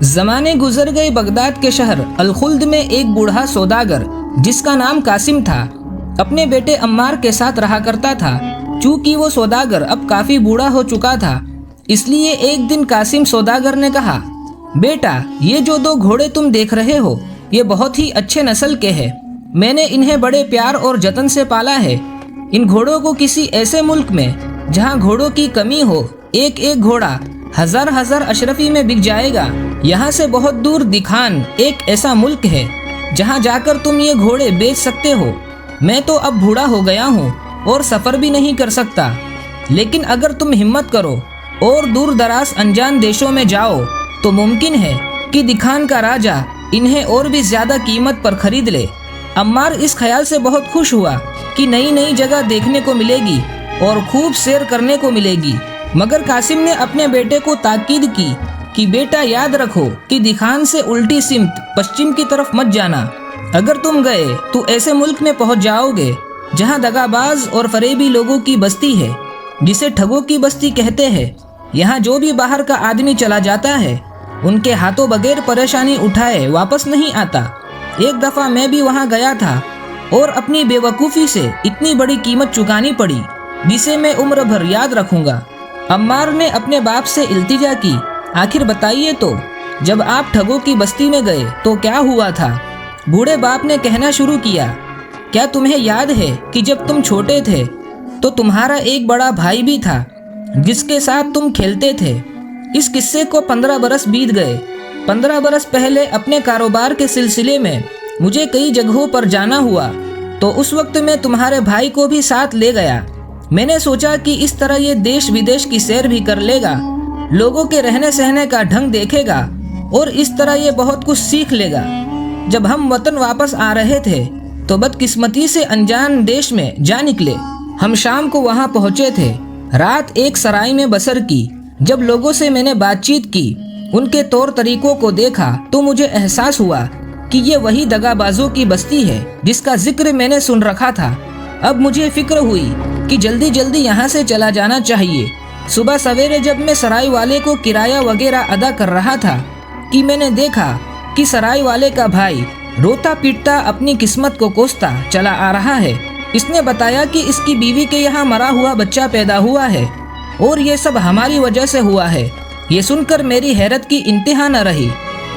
जमाने गुजर गए बगदाद के शहर अल-खुल्द में एक बूढ़ा सौदागर जिसका नाम कासिम था अपने बेटे अम्मार के साथ रहा करता था। चूँकि वो सौदागर अब काफ़ी बूढ़ा हो चुका था, इसलिए एक दिन कासिम सौदागर ने कहा, बेटा, ये जो 2 घोड़े तुम देख रहे हो ये बहुत ही अच्छे नस्ल के हैं। मैंने इन्हें बड़े प्यार और जतन से पाला है। इन घोड़ों को किसी ऐसे मुल्क में जहाँ घोड़ों की कमी हो एक एक घोड़ा हजार अशरफी में बिक जाएगा। यहाँ से बहुत दूर दिखान एक ऐसा मुल्क है जहाँ जाकर तुम ये घोड़े बेच सकते हो। मैं तो अब बूढ़ा हो गया हूँ और सफ़र भी नहीं कर सकता, लेकिन अगर तुम हिम्मत करो और दूर दराज अनजान देशों में जाओ तो मुमकिन है कि दिखान का राजा इन्हें और भी ज़्यादा कीमत पर खरीद ले। अम्मार इस ख्याल से बहुत खुश हुआ कि नई नई जगह देखने को मिलेगी और खूब सैर करने को मिलेगी। मगर कासिम ने अपने बेटे को ताकीद की कि बेटा, याद रखो कि दिखान से उल्टी सिमत पश्चिम की तरफ मत जाना। अगर तुम गए तो ऐसे मुल्क में पहुंच जाओगे जहां दगाबाज और फरेबी लोगों की बस्ती है, जिसे ठगों की बस्ती कहते हैं। यहाँ जो भी बाहर का आदमी चला जाता है उनके हाथों बगैर परेशानी उठाए वापस नहीं आता। एक दफ़ा मैं भी वहाँ गया था और अपनी बेवकूफ़ी से इतनी बड़ी कीमत चुकानी पड़ी जिसे मैं उम्र भर याद रखूँगा। अम्मार ने अपने बाप से इल्तिजा की, आखिर बताइए तो, जब आप ठगों की बस्ती में गए तो क्या हुआ था? बूढ़े बाप ने कहना शुरू किया, क्या तुम्हें याद है कि जब तुम छोटे थे तो तुम्हारा एक बड़ा भाई भी था जिसके साथ तुम खेलते थे। इस किस्से को 15 बरस बीत गए। 15 बरस पहले अपने कारोबार के सिलसिले में मुझे कई जगहों पर जाना हुआ, तो उस वक्त मैं तुम्हारे भाई को भी साथ ले गया। मैंने सोचा कि इस तरह ये देश विदेश की सैर भी कर लेगा, लोगों के रहने सहने का ढंग देखेगा और इस तरह ये बहुत कुछ सीख लेगा। जब हम वतन वापस आ रहे थे तो बदकिस्मती से अनजान देश में जा निकले। हम शाम को वहाँ पहुँचे थे। रात एक सराय में बसर की। जब लोगों से मैंने बातचीत की, उनके तौर तरीकों को देखा तो मुझे एहसास हुआ कि ये वही दगाबाजों की बस्ती है जिसका जिक्र मैंने सुन रखा था। अब मुझे फिक्र हुई कि जल्दी जल्दी यहाँ से चला जाना चाहिए। सुबह सवेरे जब मैं सराय वाले को किराया वगैरह अदा कर रहा था कि मैंने देखा कि सराय वाले का भाई रोता पीटता अपनी किस्मत को कोसता चला आ रहा है। इसने बताया कि इसकी बीवी के यहाँ मरा हुआ बच्चा पैदा हुआ है और ये सब हमारी वजह से हुआ है। ये सुनकर मेरी हैरत की इंतहा न रही।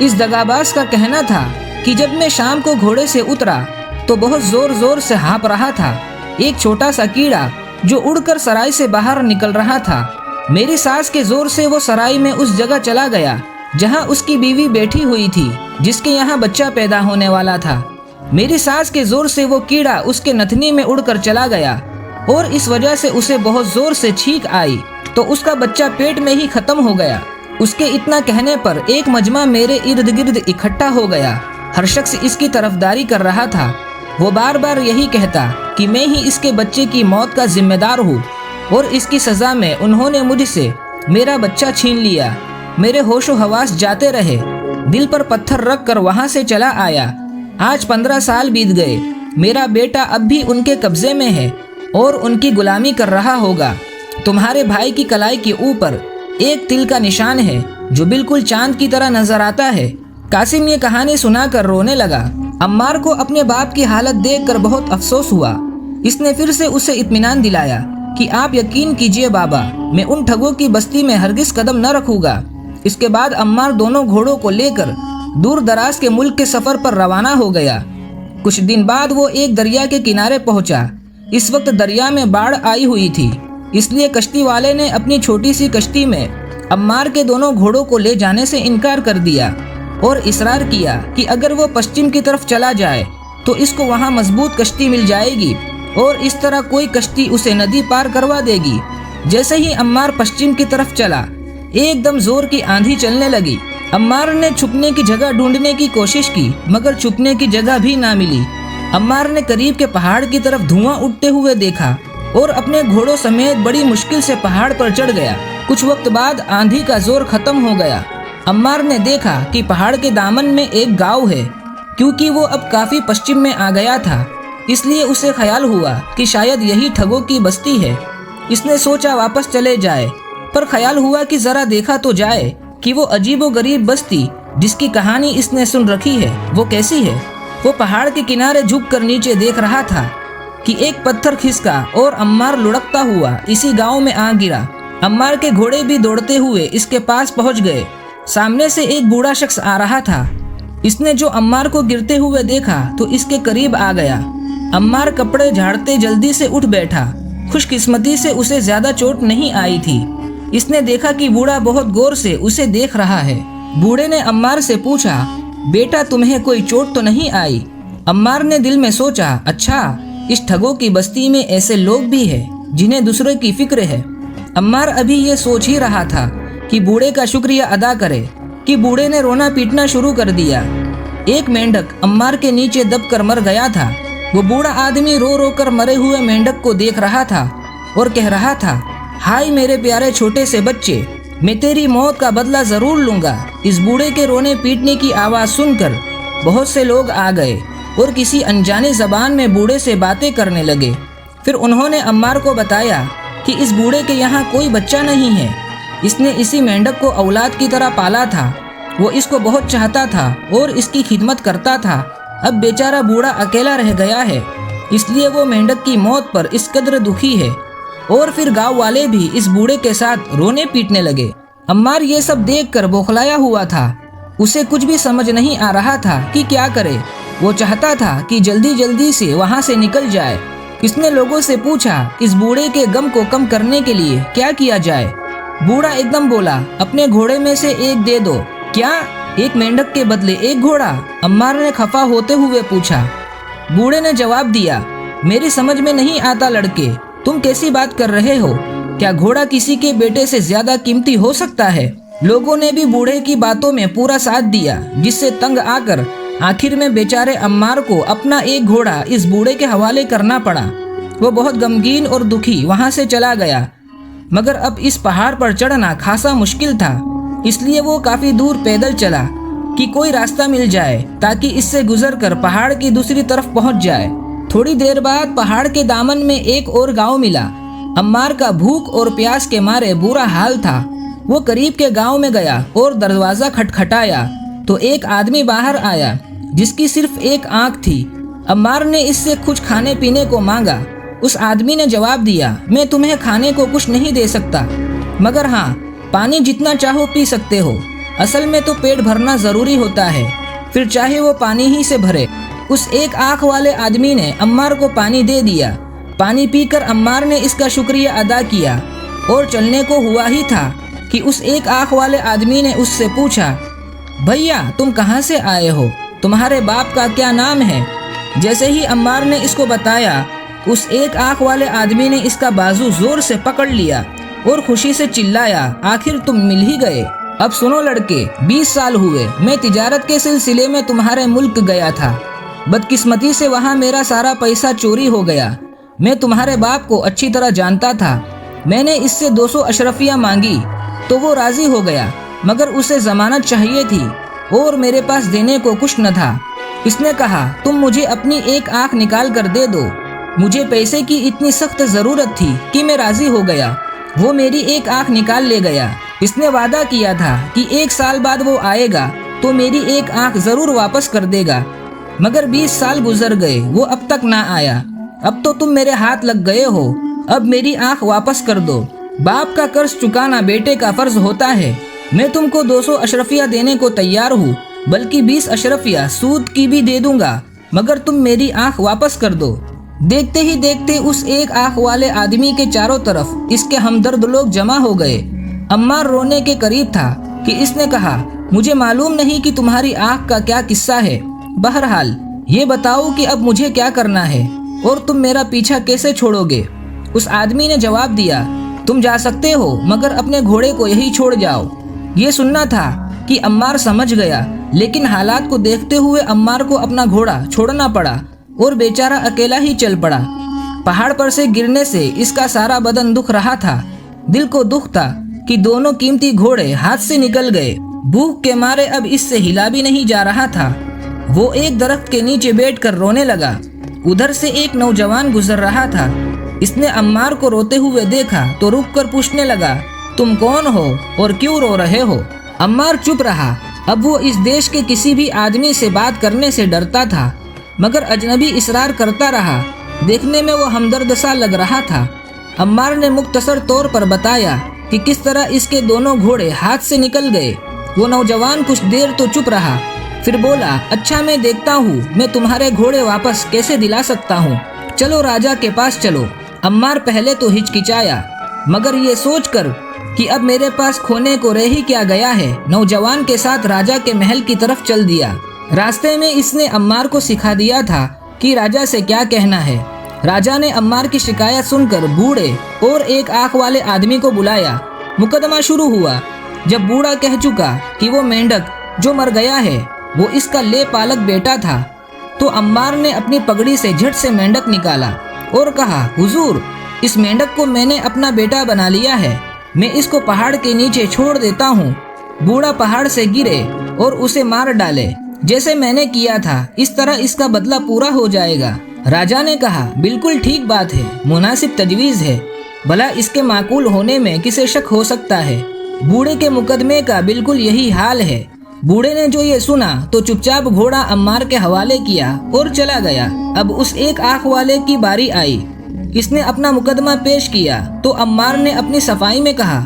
इस दगाबाज का कहना था कि जब मैं शाम को घोड़े से उतरा तो बहुत जोर जोर से हाँप रहा था एक छोटा सा कीड़ा जो उड़कर सराय से बाहर निकल रहा था। मेरी सांस के जोर से वो सराय में उस जगह चला गया जहाँ उसकी बीवी बैठी हुई थी जिसके यहाँ बच्चा पैदा होने वाला था। मेरी सांस के जोर से वो कीड़ा उसके नथनी में उड़कर चला गया और इस वजह से उसे बहुत जोर से छींक आई तो उसका बच्चा पेट में ही खत्म हो गया। उसके इतना कहने पर एक मजमा मेरे इर्द गिर्द इकट्ठा हो गया। हर शख्स इसकी तरफदारी कर रहा था। वो बार बार यही कहता कि मैं ही इसके बच्चे की मौत का जिम्मेदार हूँ और इसकी सज़ा में उन्होंने मुझसे मेरा बच्चा छीन लिया। मेरे होशो हवास जाते रहे। दिल पर पत्थर रख कर वहाँ से चला आया। आज 15 साल बीत गए। मेरा बेटा अब भी उनके कब्जे में है और उनकी गुलामी कर रहा होगा। तुम्हारे भाई की कलाई के ऊपर एक तिल का निशान है जो बिल्कुल चांद की तरह नजर आता है। कासिम ये कहानी सुनाकर रोने लगा। अम्मार को अपने बाप की हालत देखकर बहुत अफसोस हुआ। इसने फिर से उसे इत्मीनान दिलाया कि आप यकीन कीजिए बाबा, मैं उन ठगों की बस्ती में हरगिज कदम न रखूंगा। इसके बाद अम्मार दोनों घोड़ों को लेकर दूर दराज के मुल्क के सफर पर रवाना हो गया। कुछ दिन बाद वो एक दरिया के किनारे पहुंचा। इस वक्त दरिया में बाढ़ आई हुई थी, इसलिए कश्ती वाले ने अपनी छोटी सी कश्ती में अम्मार के दोनों घोड़ों को ले जाने से इनकार कर दिया और इसरार किया कि अगर वो पश्चिम की तरफ चला जाए तो इसको वहाँ मजबूत कश्ती मिल जाएगी और इस तरह कोई कश्ती उसे नदी पार करवा देगी। जैसे ही अम्मार पश्चिम की तरफ चला, एकदम जोर की आंधी चलने लगी। अम्मार ने छुपने की जगह ढूंढने की कोशिश की मगर छुपने की जगह भी ना मिली। अम्मार ने करीब के पहाड़ की तरफ धुआं उठते हुए देखा और अपने घोड़ों समेत बड़ी मुश्किल से पहाड़ पर चढ़ गया। कुछ वक्त बाद आंधी का जोर खत्म हो गया। अम्मार ने देखा कि पहाड़ के दामन में एक गांव है। क्योंकि वो अब काफी पश्चिम में आ गया था, इसलिए उसे ख्याल हुआ कि शायद यही ठगों की बस्ती है। इसने सोचा वापस चले जाए, पर ख्याल हुआ कि जरा देखा तो जाए कि वो अजीबो गरीब बस्ती जिसकी कहानी इसने सुन रखी है वो कैसी है। वो पहाड़ के किनारे झुककर नीचे देख रहा था कि एक पत्थर खिसका और अम्मार लुढ़कता हुआ इसी गांव में आ गिरा। अम्मार के घोड़े भी दौड़ते हुए इसके पास पहुंच गए। सामने से एक बूढ़ा शख्स आ रहा था। इसने जो अम्मार को गिरते हुए देखा तो इसके करीब आ गया। अम्मार कपड़े झाड़ते जल्दी से उठ बैठा। खुशकिस्मती से उसे ज्यादा चोट नहीं आई थी। इसने देखा कि बूढ़ा बहुत गौर से उसे देख रहा है। बूढ़े ने अम्मार से पूछा, बेटा तुम्हें कोई चोट तो नहीं आई? अम्मार ने दिल में सोचा, अच्छा इस ठगों की बस्ती में ऐसे लोग भी हैं जिन्हें दूसरे की फिक्र है। अम्मार अभी ये सोच ही रहा था कि बूढ़े का शुक्रिया अदा करे कि बूढ़े ने रोना पीटना शुरू कर दिया। एक मेंढक अम्मार के नीचे दबकर मर गया था। वो बूढ़ा आदमी रो रो कर मरे हुए मेंढक को देख रहा था और कह रहा था, हाय मेरे प्यारे छोटे से बच्चे, मैं तेरी मौत का बदला जरूर लूंगा। इस बूढ़े के रोने पीटने की आवाज़ सुनकर बहुत से लोग आ गए और किसी अनजाने जबान में बूढ़े से बातें करने लगे। फिर उन्होंने अम्मार को बताया कि इस बूढ़े के यहाँ कोई बच्चा नहीं है। इसने इसी मेंढक को औलाद की तरह पाला था। वो इसको बहुत चाहता था और इसकी खिदमत करता था। अब बेचारा बूढ़ा अकेला रह गया है, इसलिए वो मेंढक की मौत पर इस कदर दुखी है। और फिर गांव वाले भी इस बूढ़े के साथ रोने पीटने लगे। अम्मार ये सब देखकर बौखलाया हुआ था। उसे कुछ भी समझ नहीं आ रहा था कि क्या करे। वो चाहता था कि जल्दी जल्दी से वहाँ से निकल जाए। इसने लोगों से पूछा, इस बूढ़े के गम को कम करने के लिए क्या किया जाए? बूढ़ा एकदम बोला, अपने घोड़े में से एक दे दो। क्या? एक मेंढक के बदले एक घोड़ा? अम्मार ने खफा होते हुए पूछा। बूढ़े ने जवाब दिया, मेरी समझ में नहीं आता लड़के, तुम कैसी बात कर रहे हो? क्या घोड़ा किसी के बेटे से ज्यादा कीमती हो सकता है? लोगों ने भी बूढ़े की बातों में पूरा साथ दिया, जिससे तंग आकर आखिर में बेचारे अम्मार को अपना एक घोड़ा इस बूढ़े के हवाले करना पड़ा। वो बहुत गमगीन और दुखी वहाँ से चला गया। मगर अब इस पहाड़ पर चढ़ना खासा मुश्किल था, इसलिए वो काफी दूर पैदल चला कि कोई रास्ता मिल जाए ताकि इससे गुजरकर पहाड़ की दूसरी तरफ पहुंच जाए। थोड़ी देर बाद पहाड़ के दामन में एक और गांव मिला। अम्मार का भूख और प्यास के मारे बुरा हाल था। वो करीब के गांव में गया और दरवाजा खटखटाया तो एक आदमी बाहर आया जिसकी सिर्फ एक आंख थी। अम्मार ने इससे कुछ खाने पीने को मांगा। उस आदमी ने जवाब दिया, मैं तुम्हें खाने को कुछ नहीं दे सकता, मगर हाँ पानी जितना चाहो पी सकते हो। असल में तो पेट भरना जरूरी होता है, फिर चाहे वो पानी ही से भरे। उस एक आंख वाले आदमी ने अम्मार को पानी दे दिया। पानी पीकर अम्मार ने इसका शुक्रिया अदा किया और चलने को हुआ ही था कि उस एक आंख वाले आदमी ने उससे पूछा, भैया तुम कहाँ से आए हो? तुम्हारे बाप का क्या नाम है? जैसे ही अम्मार ने इसको बताया, उस एक आंख वाले आदमी ने इसका बाजू जोर से पकड़ लिया और खुशी से चिल्लाया, आखिर तुम मिल ही गए। अब सुनो लड़के, 20 साल हुए मैं तिजारत के सिलसिले में तुम्हारे मुल्क गया था। बदकिस्मती से वहाँ मेरा सारा पैसा चोरी हो गया। मैं तुम्हारे बाप को अच्छी तरह जानता था। मैंने इससे 200 अशरफियाँ मांगी तो वो राजी हो गया, मगर उसे जमानत चाहिए थी और मेरे पास देने को कुछ न था। इसने कहा, तुम मुझे अपनी एक आंख निकाल कर दे दो। मुझे पैसे की इतनी सख्त जरूरत थी कि मैं राजी हो गया। वो मेरी एक आंख निकाल ले गया। इसने वादा किया था कि 1 साल बाद वो आएगा तो मेरी एक आंख जरूर वापस कर देगा, मगर 20 साल गुजर गए, वो अब तक ना आया। अब तो तुम मेरे हाथ लग गए हो, अब मेरी आंख वापस कर दो। बाप का कर्ज चुकाना बेटे का फर्ज होता है। मैं तुमको 200 अशरफिया देने को तैयार हूँ, बल्कि 20 अशरफिया सूद की भी दे दूंगा, मगर तुम मेरी आंख वापस कर दो। देखते ही देखते उस एक आंख वाले आदमी के चारों तरफ इसके हमदर्द लोग जमा हो गए। अम्मार रोने के करीब था कि इसने कहा, मुझे मालूम नहीं कि तुम्हारी आंख का क्या किस्सा है। बहरहाल ये बताओ कि अब मुझे क्या करना है और तुम मेरा पीछा कैसे छोड़ोगे? उस आदमी ने जवाब दिया, तुम जा सकते हो, मगर अपने घोड़े को यही छोड़ जाओ। ये सुनना था कि अम्मार समझ गया, लेकिन हालात को देखते हुए अम्मार को अपना घोड़ा छोड़ना पड़ा और बेचारा अकेला ही चल पड़ा। पहाड़ पर से गिरने से इसका सारा बदन दुख रहा था। दिल को दुख था कि दोनों कीमती घोड़े हाथ से निकल गए। भूख के मारे अब इससे हिला भी नहीं जा रहा था। वो एक दरख्त के नीचे बैठकर रोने लगा। उधर से एक नौजवान गुजर रहा था। इसने अम्मार को रोते हुए देखा तो रुककर पूछने लगा, तुम कौन हो और क्यों रो रहे हो? अम्मार चुप रहा अब वो इस देश के किसी भी आदमी से बात करने से डरता था, मगर अजनबी इसरार करता रहा। देखने में वो हमदर्द सा लग रहा था। अम्मार ने मुख्तसर तौर पर बताया कि किस तरह इसके दोनों घोड़े हाथ से निकल गए। वो नौजवान कुछ देर तो चुप रहा, फिर बोला, अच्छा मैं देखता हूँ मैं तुम्हारे घोड़े वापस कैसे दिला सकता हूँ। चलो राजा के पास चलो। अम्मार पहले तो हिचकिचाया, मगर ये सोचकर कि अब मेरे पास खोने को रह ही क्या गया है, नौजवान के साथ राजा के महल की तरफ चल दिया। रास्ते में इसने अम्मार को सिखा दिया था कि राजा से क्या कहना है। राजा ने अम्मार की शिकायत सुनकर बूढ़े और एक आंख वाले आदमी को बुलाया। मुकदमा शुरू हुआ। जब बूढ़ा कह चुका कि वो मेंढक जो मर गया है वो इसका ले पालक बेटा था, तो अम्मार ने अपनी पगड़ी से झट से मेंढक निकाला और कहा, हुजूर, इस मेंढक को मैंने अपना बेटा बना लिया है, मैं इसको पहाड़ के नीचे छोड़ देता हूँ। बूढ़ा पहाड़ से गिरे और उसे मार डाले, जैसे मैंने किया था इस तरह इसका बदला पूरा हो जाएगा। राजा ने कहा, बिल्कुल ठीक बात है, मुनासिब तजवीज़ है, भला इसके माकूल होने में किसे शक हो सकता है। बूढ़े के मुकदमे का बिल्कुल यही हाल है। बूढ़े ने जो ये सुना तो चुपचाप घोड़ा अम्मार के हवाले किया और चला गया। अब उस एक आंख वाले की बारी आई। इसने अपना मुकदमा पेश किया तो अम्मार ने अपनी सफाई में कहा,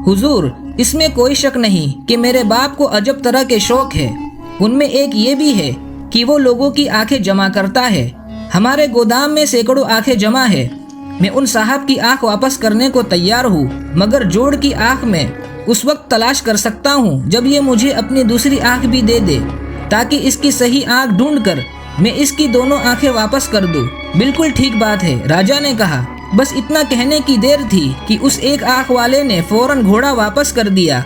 हुजूर, इसमें कोई शक नहीं कि मेरे बाप को अजब तरह के शौक है। उनमें एक ये भी है कि वो लोगों की आंखें जमा करता है। हमारे गोदाम में सैकड़ों आंखें जमा है। मैं उन साहब की आंख वापस करने को तैयार हूँ, मगर जोड़ की आंख में उस वक्त तलाश कर सकता हूँ जब ये मुझे अपनी दूसरी आंख भी दे दे, ताकि इसकी सही आंख ढूंढकर मैं इसकी दोनों आंखें वापस कर दूँ। बिल्कुल ठीक बात है, राजा ने कहा। बस इतना कहने की देर थी कि उस एक आंख वाले ने फौरन घोड़ा वापस कर दिया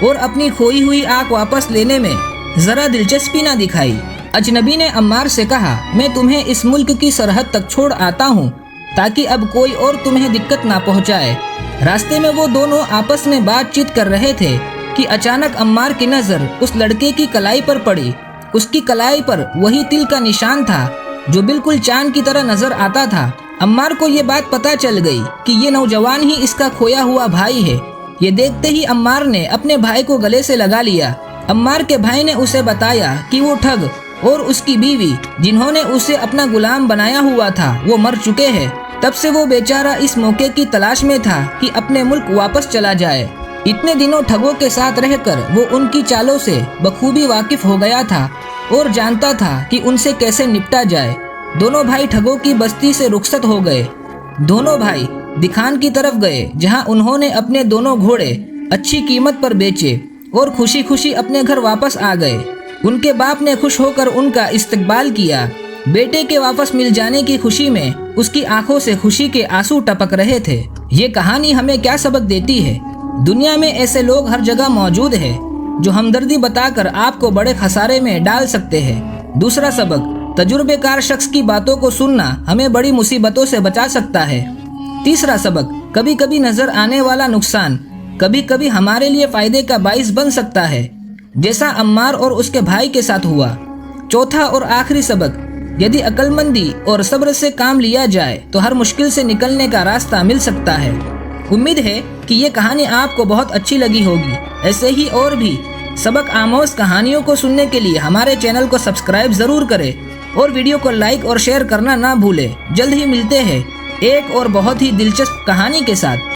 और अपनी खोई हुई आंख वापस लेने में जरा दिलचस्पी न दिखाई। अजनबी ने अम्मार से कहा, मैं तुम्हें इस मुल्क की सरहद तक छोड़ आता हूँ ताकि अब कोई और तुम्हें दिक्कत ना पहुँचाए। रास्ते में वो दोनों आपस में बातचीत कर रहे थे कि अचानक अम्मार की नज़र उस लड़के की कलाई पर पड़ी। उसकी कलाई पर वही तिल का निशान था जो बिल्कुल चांद की तरह नजर आता था। अम्मार को ये बात पता चल गई कि ये नौजवान ही इसका खोया हुआ भाई है। ये देखते ही अम्मार ने अपने भाई को गले से लगा लिया। अम्मार के भाई ने उसे बताया कि वो ठग और उसकी बीवी, जिन्होंने उसे अपना गुलाम बनाया हुआ था, वो मर चुके हैं। तब से वो बेचारा इस मौके की तलाश में था कि अपने मुल्क वापस चला जाए। इतने दिनों ठगों के साथ रहकर वो उनकी चालों से बखूबी वाकिफ हो गया था और जानता था कि उनसे कैसे निपटा जाए। दोनों भाई ठगों की बस्ती से रुखसत हो गए। दोनों भाई दिखान की तरफ गए, जहां उन्होंने अपने दोनों घोड़े अच्छी कीमत पर बेचे और खुशी खुशी अपने घर वापस आ गए। उनके बाप ने खुश होकर उनका इस्तकबाल किया। बेटे के वापस मिल जाने की खुशी में उसकी आंखों से खुशी के आंसू टपक रहे थे। ये कहानी हमें क्या सबक देती है? दुनिया में ऐसे लोग हर जगह मौजूद हैं जो हमदर्दी बताकर आपको बड़े खसारे में डाल सकते हैं। दूसरा सबक, तजुर्बेकार शख्स की बातों को सुनना हमें बड़ी मुसीबतों से बचा सकता है। तीसरा सबक, कभी कभी नजर आने वाला नुकसान कभी कभी हमारे लिए फायदे का बाइस बन सकता है, जैसा अम्मार और उसके भाई के साथ हुआ। चौथा और आखिरी सबक, यदि अक्लमंदी और सब्र से काम लिया जाए तो हर मुश्किल से निकलने का रास्ता मिल सकता है। उम्मीद है कि ये कहानी आपको बहुत अच्छी लगी होगी। ऐसे ही और भी सबक आमोज कहानियों को सुनने के लिए हमारे चैनल को सब्सक्राइब जरूर करें और वीडियो को लाइक और शेयर करना ना भूलें। जल्द ही मिलते हैं एक और बहुत ही दिलचस्प कहानी के साथ।